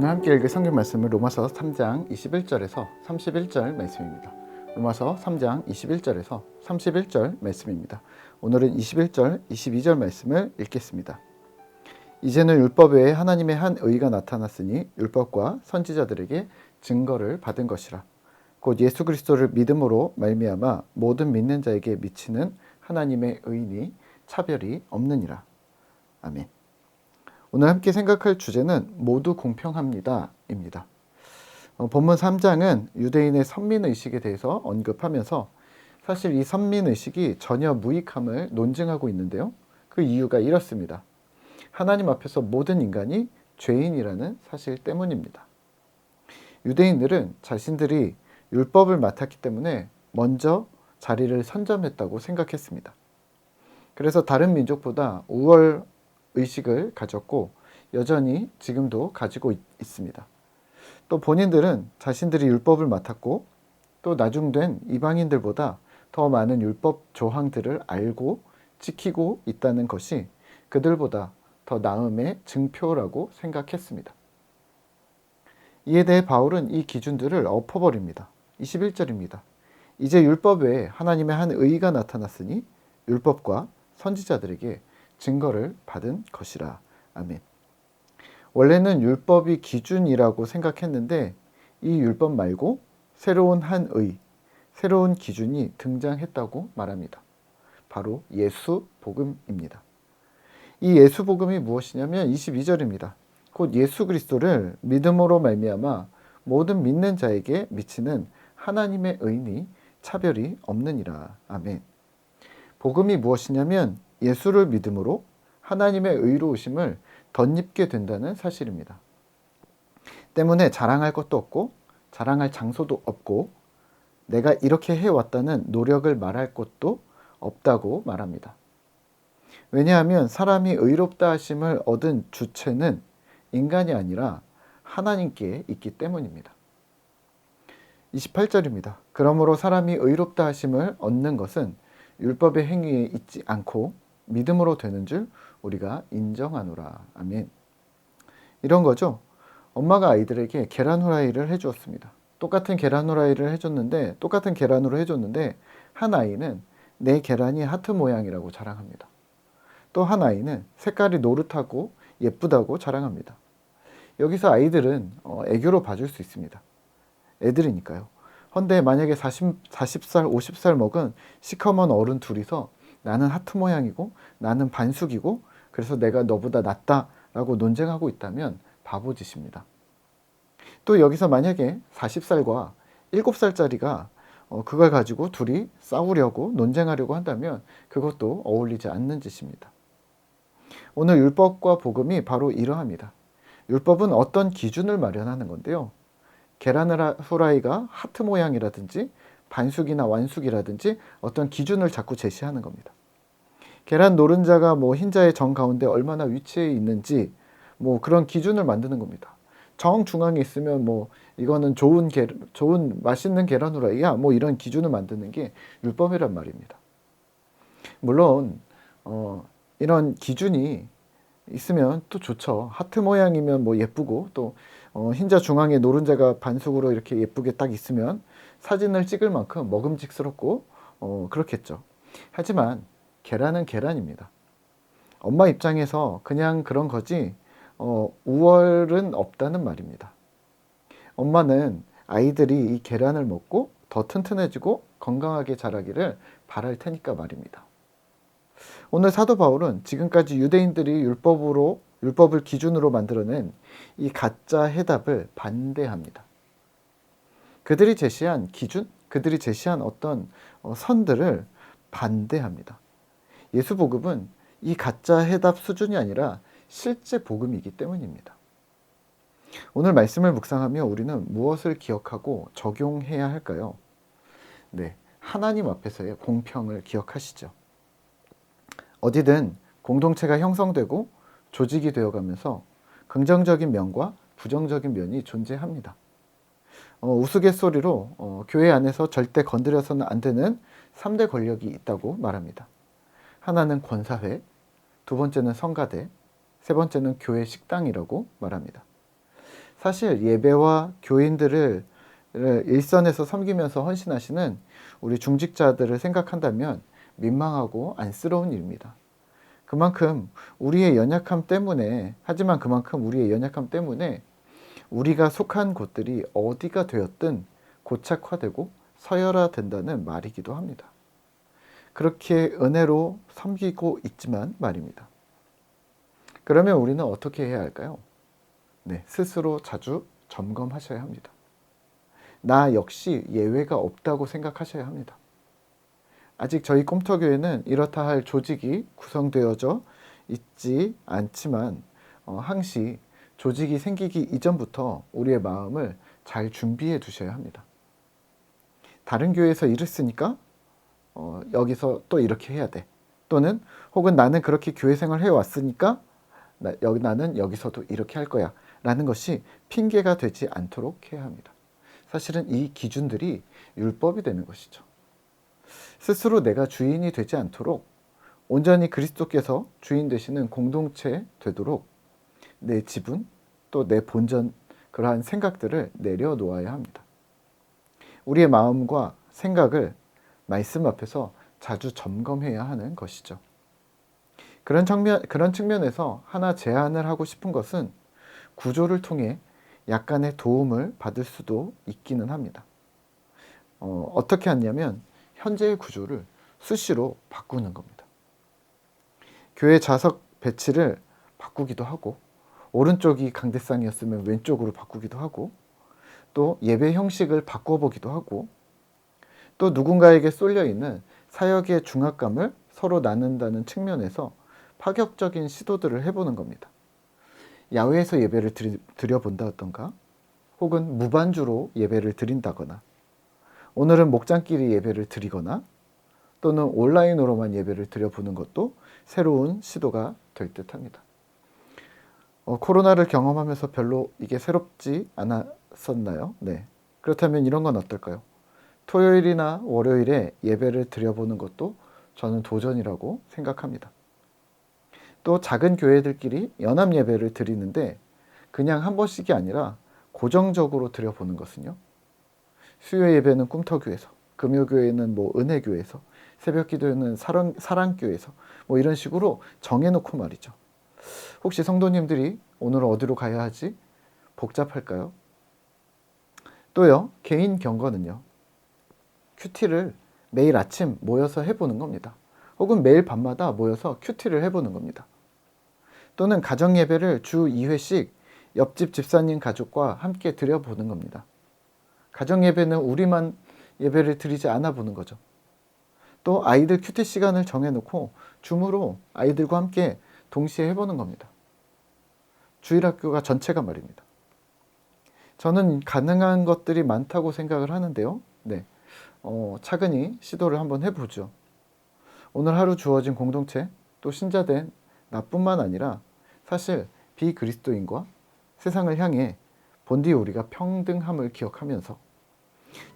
오늘 함께 읽을 성경 말씀은 로마서 3장 21절에서 31절 말씀입니다. 로마서 3장 21절에서 31절 말씀입니다. 오늘은 21절, 22절 말씀을 읽겠습니다. 이제는 율법 외에 하나님의 한 의가 나타났으니 율법과 선지자들에게 증거를 받은 것이라. 곧 예수 그리스도를 믿음으로 말미암아 모든 믿는 자에게 미치는 하나님의 의니 차별이 없느니라. 아멘. 오늘 함께 생각할 주제는 모두 공평합니다 입니다. 본문 3장은 유대인의 선민의식에 대해서 언급하면서 사실 이 선민의식이 전혀 무익함을 논증하고 있는데요. 그 이유가 이렇습니다. 하나님 앞에서 모든 인간이 죄인이라는 사실 때문입니다. 유대인들은 자신들이 율법을 맡았기 때문에 먼저 자리를 선점했다고 생각했습니다. 그래서 다른 민족보다 우월 의식을 가졌고 여전히 지금도 가지고 있습니다. 또 본인들은 자신들이 율법을 맡았고 또 나중된 이방인들보다 더 많은 율법 조항들을 알고 지키고 있다는 것이 그들보다 더 나음의 증표라고 생각했습니다. 이에 대해 바울은 이 기준들을 엎어버립니다. 21절입니다. 이제 율법 외에 하나님의 한 의가 나타났으니 율법과 선지자들에게 증거를 받은 것이라. 아멘. 원래는 율법이 기준이라고 생각했는데 이 율법 말고 새로운 한 의, 새로운 기준이 등장했다고 말합니다. 바로 예수 복음입니다. 이 예수 복음이 무엇이냐면 22절입니다. 곧 예수 그리스도를 믿음으로 말미암아 모든 믿는 자에게 미치는 하나님의 의니 차별이 없느니라. 아멘. 복음이 무엇이냐면 예수를 믿음으로 하나님의 의로우심을 덧입게 된다는 사실입니다. 때문에 자랑할 것도 없고 자랑할 장소도 없고 내가 이렇게 해왔다는 노력을 말할 것도 없다고 말합니다. 왜냐하면 사람이 의롭다 하심을 얻은 주체는 인간이 아니라 하나님께 있기 때문입니다. 28절입니다. 그러므로 사람이 의롭다 하심을 얻는 것은 율법의 행위에 있지 않고 믿음으로 되는 줄 우리가 인정하노라. 아멘. 이런 거죠. 엄마가 아이들에게 계란 후라이를 해주었습니다. 똑같은 계란 후라이를 해줬는데 똑같은 계란으로 해줬는데 한 아이는 내 계란이 하트 모양이라고 자랑합니다. 또 한 아이는 색깔이 노릇하고 예쁘다고 자랑합니다. 여기서 아이들은 애교로 봐줄 수 있습니다. 애들이니까요. 헌데 만약에 40살, 50살 먹은 시커먼 어른 둘이서 나는 하트 모양이고 나는 반숙이고 그래서 내가 너보다 낫다라고 논쟁하고 있다면 바보짓입니다. 또 여기서 만약에 40살과 7살짜리가 그걸 가지고 둘이 싸우려고 논쟁하려고 한다면 그것도 어울리지 않는 짓입니다. 오늘 율법과 복음이 바로 이러합니다. 율법은 어떤 기준을 마련하는 건데요. 계란 후라이가 하트 모양이라든지 반숙이나 완숙이라든지 어떤 기준을 자꾸 제시하는 겁니다. 계란 노른자가 흰자의 정 가운데 얼마나 위치해 있는지 그런 기준을 만드는 겁니다. 정 중앙에 있으면 이거는 좋은 맛있는 계란 후라이야 이런 기준을 만드는 게 율법이란 말입니다. 물론 이런 기준이 있으면 또 좋죠. 하트 모양이면 예쁘고 또 흰자 중앙에 노른자가 반숙으로 이렇게 예쁘게 딱 있으면 사진을 찍을 만큼 먹음직스럽고 그렇겠죠. 하지만 계란은 계란입니다. 엄마 입장에서 그냥 그런 거지 우월은 없다는 말입니다. 엄마는 아이들이 이 계란을 먹고 더 튼튼해지고 건강하게 자라기를 바랄 테니까 말입니다. 오늘 사도 바울은 지금까지 유대인들이 율법을 기준으로 만들어낸 이 가짜 해답을 반대합니다. 그들이 제시한 기준, 그들이 제시한 어떤 선들을 반대합니다. 예수 복음은 이 가짜 해답 수준이 아니라 실제 복음이기 때문입니다. 오늘 말씀을 묵상하며 우리는 무엇을 기억하고 적용해야 할까요? 네, 하나님 앞에서의 공평을 기억하시죠. 어디든 공동체가 형성되고 조직이 되어가면서 긍정적인 면과 부정적인 면이 존재합니다. 우스갯소리로 교회 안에서 절대 건드려서는 안 되는 3대 권력이 있다고 말합니다. 하나는 권사회, 두 번째는 성가대, 세 번째는 교회 식당이라고 말합니다. 사실 예배와 교인들을 일선에서 섬기면서 헌신하시는 우리 중직자들을 생각한다면 민망하고 안쓰러운 일입니다. 그만큼 우리의 연약함 때문에, 하지만 그만큼 우리의 연약함 때문에 우리가 속한 곳들이 어디가 되었든 고착화되고 서열화된다는 말이기도 합니다. 그렇게 은혜로 섬기고 있지만 말입니다. 그러면 우리는 어떻게 해야 할까요? 네, 스스로 자주 점검하셔야 합니다. 나 역시 예외가 없다고 생각하셔야 합니다. 아직 저희 꿈터교회는 이렇다 할 조직이 구성되어져 있지 않지만 항시 조직이 생기기 이전부터 우리의 마음을 잘 준비해 두셔야 합니다. 다른 교회에서 이랬으니까 여기서 또 이렇게 해야 돼. 또는 혹은 나는 그렇게 교회 생활을 해왔으니까 나는 여기서도 이렇게 할 거야. 라는 것이 핑계가 되지 않도록 해야 합니다. 사실은 이 기준들이 율법이 되는 것이죠. 스스로 내가 주인이 되지 않도록 온전히 그리스도께서 주인 되시는 공동체 되도록 내 지분 또 내 본전 그러한 생각들을 내려놓아야 합니다. 우리의 마음과 생각을 말씀 앞에서 자주 점검해야 하는 것이죠. 그런 측면에서 하나 제안을 하고 싶은 것은 구조를 통해 약간의 도움을 받을 수도 있기는 합니다. 어떻게 하냐면 현재의 구조를 수시로 바꾸는 겁니다. 교회 좌석 배치를 바꾸기도 하고 오른쪽이 강대상이었으면 왼쪽으로 바꾸기도 하고 또 예배 형식을 바꿔보기도 하고 또 누군가에게 쏠려있는 사역의 중압감을 서로 나눈다는 측면에서 파격적인 시도들을 해보는 겁니다. 야외에서 예배를 드려본다던가 혹은 무반주로 예배를 드린다거나 오늘은 목장끼리 예배를 드리거나 또는 온라인으로만 예배를 드려보는 것도 새로운 시도가 될 듯합니다. 코로나를 경험하면서 별로 이게 새롭지 않았었나요? 네. 그렇다면 이런 건 어떨까요? 토요일이나 월요일에 예배를 드려보는 것도 저는 도전이라고 생각합니다. 또 작은 교회들끼리 연합 예배를 드리는데 그냥 한 번씩이 아니라 고정적으로 드려보는 것은요. 수요 예배는 꿈터교에서, 금요교회는 은혜교회에서, 새벽기도회는 사랑교회에서 이런 식으로 정해놓고 말이죠. 혹시 성도님들이 오늘 어디로 가야 하지? 복잡할까요? 또요, 개인 경건은요. 큐티를 매일 아침 모여서 해보는 겁니다. 혹은 매일 밤마다 모여서 큐티를 해보는 겁니다. 또는 가정 예배를 주 2회씩 옆집 집사님 가족과 함께 드려보는 겁니다. 가정 예배는 우리만 예배를 드리지 않아 보는 거죠. 또 아이들 큐티 시간을 정해놓고 줌으로 아이들과 함께 동시에 해보는 겁니다. 주일학교가 전체가 말입니다. 저는 가능한 것들이 많다고 생각을 하는데요. 네, 차근히 시도를 한번 해보죠. 오늘 하루 주어진 공동체, 또 신자된 나뿐만 아니라 사실 비그리스도인과 세상을 향해 본디 우리가 평등함을 기억하면서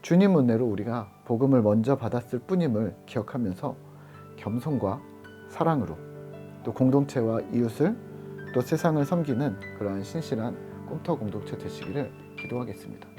주님 은혜로 우리가 복음을 먼저 받았을 뿐임을 기억하면서 겸손과 사랑으로 또 공동체와 이웃을 또 세상을 섬기는 그러한 신실한 꿈터 공동체 되시기를 기도하겠습니다.